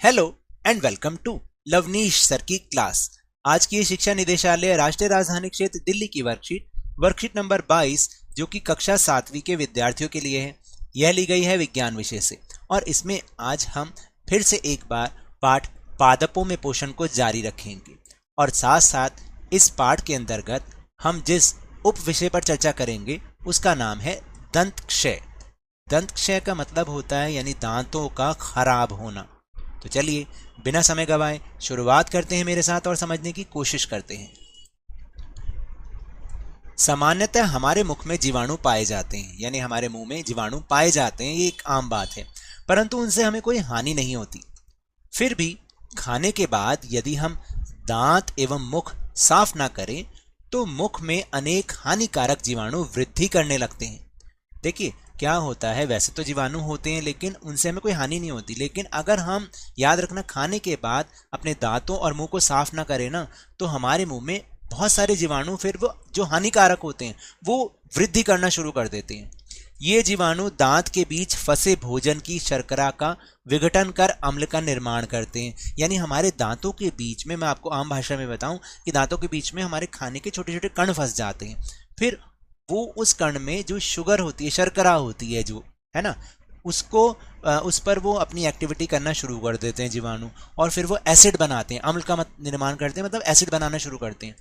Hello and welcome to Lavneesh sir की class. आज की ये शिक्षा निदेशालय राष्ट्रीय राजधानी क्षेत्र दिल्ली की वर्कशीट नंबर 22 जो कि कक्षा 7वीं के विद्यार्थियों के लिए है। यह ली गई है विज्ञान विषय से और इसमें आज हम फिर से एक बार पाठ पादपों में पोषण को जारी रखेंगे और साथ साथ इस पाठ के अंतर्गत हम जिस उप विषय पर चर्चा करेंगे उसका नाम है दंत क्षय। दंत क्षय का मतलब होता है यानी दांतों का खराब होना। तो चलिए बिना समय गवाए शुरुआत करते हैं मेरे साथ और समझने की कोशिश करते हैं। सामान्यतः हमारे मुख में जीवाणु पाए जाते हैं, यानी हमारे मुंह में जीवाणु पाए जाते हैं, ये एक आम बात है, परंतु उनसे हमें कोई हानि नहीं होती। फिर भी खाने के बाद यदि हम दांत एवं मुख साफ ना करें तो मुख में अनेक हानिकारक जीवाणु वृद्धि करने लगते हैं। देखिए क्या होता है, वैसे तो जीवाणु होते हैं लेकिन उनसे हमें कोई हानि नहीं होती, लेकिन अगर हम याद रखना खाने के बाद अपने दांतों और मुंह को साफ ना करें ना तो हमारे मुंह में बहुत सारे जीवाणु फिर वो जो हानिकारक होते हैं वो वृद्धि करना शुरू कर देते हैं। ये जीवाणु दांत के बीच फंसे भोजन की शर्करा का विघटन कर अम्ल का निर्माण करते हैं। यानी हमारे दांतों के बीच में, मैं आपको आम भाषा में बताऊं कि दांतों के बीच में हमारे खाने के छोटे छोटे कण फंस जाते हैं। फिर वो उस कण में जो शुगर होती है, शर्करा होती है जो है ना, उसको उस पर वो अपनी एक्टिविटी करना शुरू कर देते हैं जीवाणु और फिर वो एसिड बनाते हैं, अम्ल का निर्माण करते हैं, मतलब एसिड बनाना शुरू करते हैं।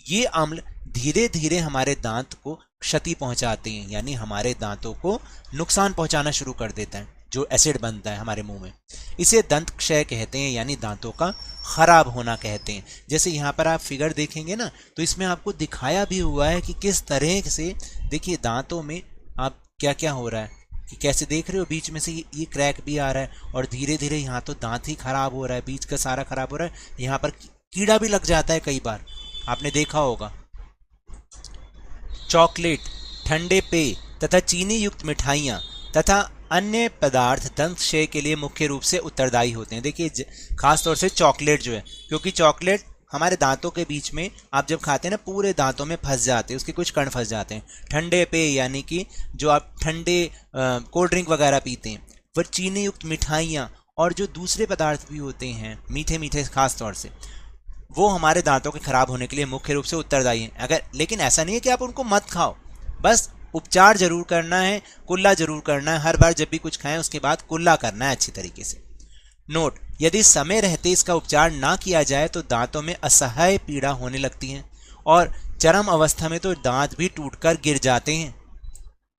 ये अम्ल धीरे धीरे हमारे दांत को क्षति पहुंचाते हैं, यानी हमारे दांतों को नुकसान पहुंचाना शुरू कर देता है जो एसिड बनता है हमारे मुंह में। इसे दंत क्षय कहते हैं, यानी दांतों का खराब होना कहते हैं। जैसे यहाँ पर आप फिगर देखेंगे ना तो इसमें आपको दिखाया भी हुआ है कि किस तरह से, देखिए दांतों में आप क्या क्या हो रहा है, कि कैसे देख रहे हो बीच में से ये क्रैक भी आ रहा है और धीरे धीरे यहाँ तो दांत ही खराब हो रहा है, बीच का सारा खराब हो रहा है। यहाँ पर कीड़ा भी लग जाता है, कई बार आपने देखा होगा। चॉकलेट, ठंडे पेय तथा चीनी युक्त मिठाइयाँ तथा अन्य पदार्थ दंत क्षय के लिए मुख्य रूप से उत्तरदायी होते हैं। देखिए खासतौर से चॉकलेट जो है, क्योंकि चॉकलेट हमारे दांतों के बीच में आप जब खाते हैं ना पूरे दांतों में फंस जाते हैं, उसके कुछ कण फंस जाते हैं। ठंडे पेय यानी कि जो आप ठंडे कोल्ड ड्रिंक वगैरह पीते हैं, फिर चीनी युक्त मिठाइयाँ और जो दूसरे पदार्थ भी होते हैं मीठे मीठे खास तौर से, वो हमारे दांतों के खराब होने के लिए मुख्य रूप से उत्तरदायी हैं। अगर लेकिन ऐसा नहीं है कि आप उनको मत खाओ, बस उपचार जरूर करना है, कुल्ला जरूर करना है। हर बार जब भी कुछ खाएं उसके बाद कुल्ला करना है अच्छी तरीके से। नोट, यदि समय रहते इसका उपचार ना किया जाए तो दांतों में असह्य पीड़ा होने लगती है और चरम अवस्था में तो दांत भी टूटकर गिर जाते हैं।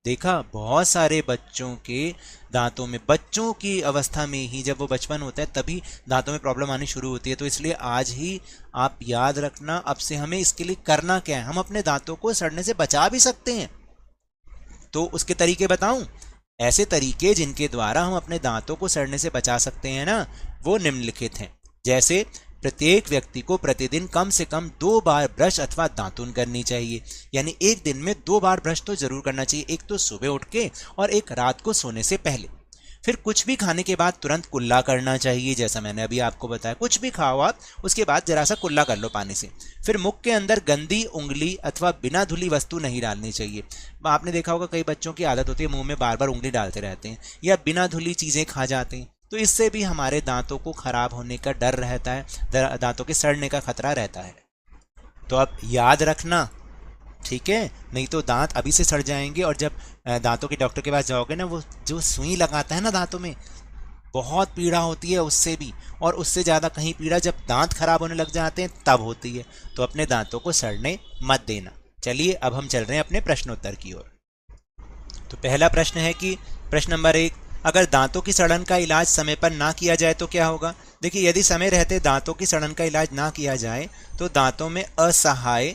देखा बहुत सारे बच्चों के दांतों में, बच्चों की अवस्था में ही, जब वो बचपन होता है तभी दांतों में प्रॉब्लम आनी शुरू होती है। तो इसलिए आज ही आप याद रखना, अब से हमें इसके लिए करना क्या है, हम अपने दांतों को सड़ने से बचा भी सकते हैं। तो उसके तरीके बताऊं, ऐसे तरीके जिनके द्वारा हम अपने दांतों को सड़ने से बचा सकते हैं ना, वो निम्नलिखित हैं। जैसे प्रत्येक व्यक्ति को प्रतिदिन कम से कम 2 बार ब्रश अथवा दातुन करनी चाहिए, यानी एक दिन में 2 बार ब्रश तो जरूर करना चाहिए, एक तो सुबह उठ के और एक रात को सोने से पहले। फिर कुछ भी खाने के बाद तुरंत कुल्ला करना चाहिए, जैसा मैंने अभी आपको बताया, कुछ भी खाओ आप उसके बाद जरा सा कुल्ला कर लो पानी से। फिर मुख के अंदर गंदी उंगली अथवा बिना धुली वस्तु नहीं डालनी चाहिए। आपने देखा होगा कई बच्चों की आदत होती है मुंह में बार बार उंगली डालते रहते हैं या बिना धुली चीजें खा जाते हैं, तो इससे भी हमारे दांतों को खराब होने का डर रहता है, दांतों के सड़ने का खतरा रहता है। तो अब याद रखना, ठीक है, नहीं तो दांत अभी से सड़ जाएंगे और जब दांतों के डॉक्टर के पास जाओगे ना, वो जो सुई लगाता है ना दांतों में, बहुत पीड़ा होती है उससे भी, और उससे ज़्यादा कहीं पीड़ा जब दांत खराब होने लग जाते हैं तब होती है। तो अपने दांतों को सड़ने मत देना। चलिए अब हम चल रहे हैं अपने प्रश्नोत्तर की ओर। तो पहला प्रश्न है कि प्रश्न नंबर 1, अगर दांतों की सड़न का इलाज समय पर ना किया जाए तो क्या होगा। देखिए यदि समय रहते दांतों की सड़न का इलाज ना किया जाए तो दांतों में असह्य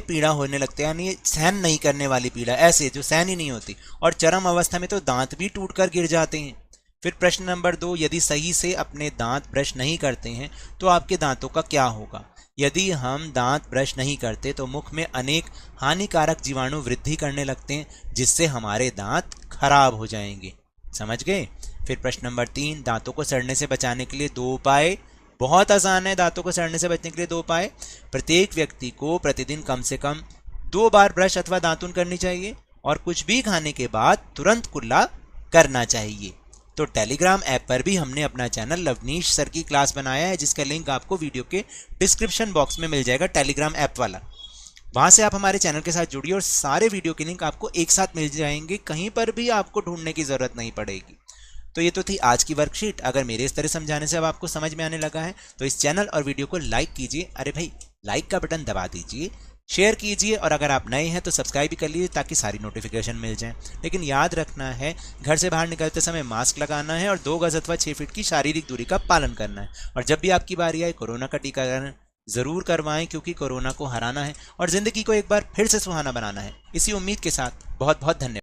पीड़ा होने लगती है, यानी सहन नहीं करने वाली पीड़ा, ऐसे जो सहन ही नहीं होती, और चरम अवस्था में तो दांत भी टूटकर गिर जाते हैं। फिर प्रश्न नंबर 2, यदि सही से अपने दांत ब्रश नहीं करते हैं तो आपके दांतों का क्या होगा। यदि हम दांत ब्रश नहीं करते तो मुख में अनेक हानिकारक जीवाणु वृद्धि करने लगते हैं जिससे हमारे दांत खराब हो जाएंगे। समझ गए। फिर प्रश्न नंबर 3, दांतों को सड़ने से बचाने के लिए 2 उपाय। बहुत आसान है दांतों को सड़ने से बचने के लिए 2 उपाय। प्रत्येक व्यक्ति को प्रतिदिन कम से कम 2 बार ब्रश अथवा दातुन करनी चाहिए और कुछ भी खाने के बाद तुरंत कुल्ला करना चाहिए। तो टेलीग्राम ऐप पर भी हमने अपना चैनल लवनीश सर की क्लास बनाया है, जिसका लिंक आपको वीडियो के डिस्क्रिप्शन बॉक्स में मिल जाएगा, टेलीग्राम ऐप वाला। वहां से आप हमारे चैनल के साथ जुड़िए और सारे वीडियो के लिंक आपको एक साथ मिल जाएंगे, कहीं पर भी आपको ढूंढने की जरूरत नहीं पड़ेगी। तो ये तो थी आज की वर्कशीट। अगर मेरे इस तरह समझाने से अब आपको समझ में आने लगा है तो इस चैनल और वीडियो को लाइक कीजिए। अरे भाई, लाइक का बटन दबा दीजिए, शेयर कीजिए, और अगर आप नए हैं तो सब्सक्राइब भी कर लीजिए ताकि सारी नोटिफिकेशन मिल जाए। लेकिन याद रखना है, घर से बाहर निकलते समय मास्क लगाना है और 2 गज अथवा 6 फीट की शारीरिक दूरी का पालन करना है। और जब भी आपकी बारी आए कोरोना का टीकाकरण जरूर करवाएं, क्योंकि कोरोना को हराना है और जिंदगी को एक बार फिर से सुहाना बनाना है। इसी उम्मीद के साथ बहुत बहुत धन्यवाद।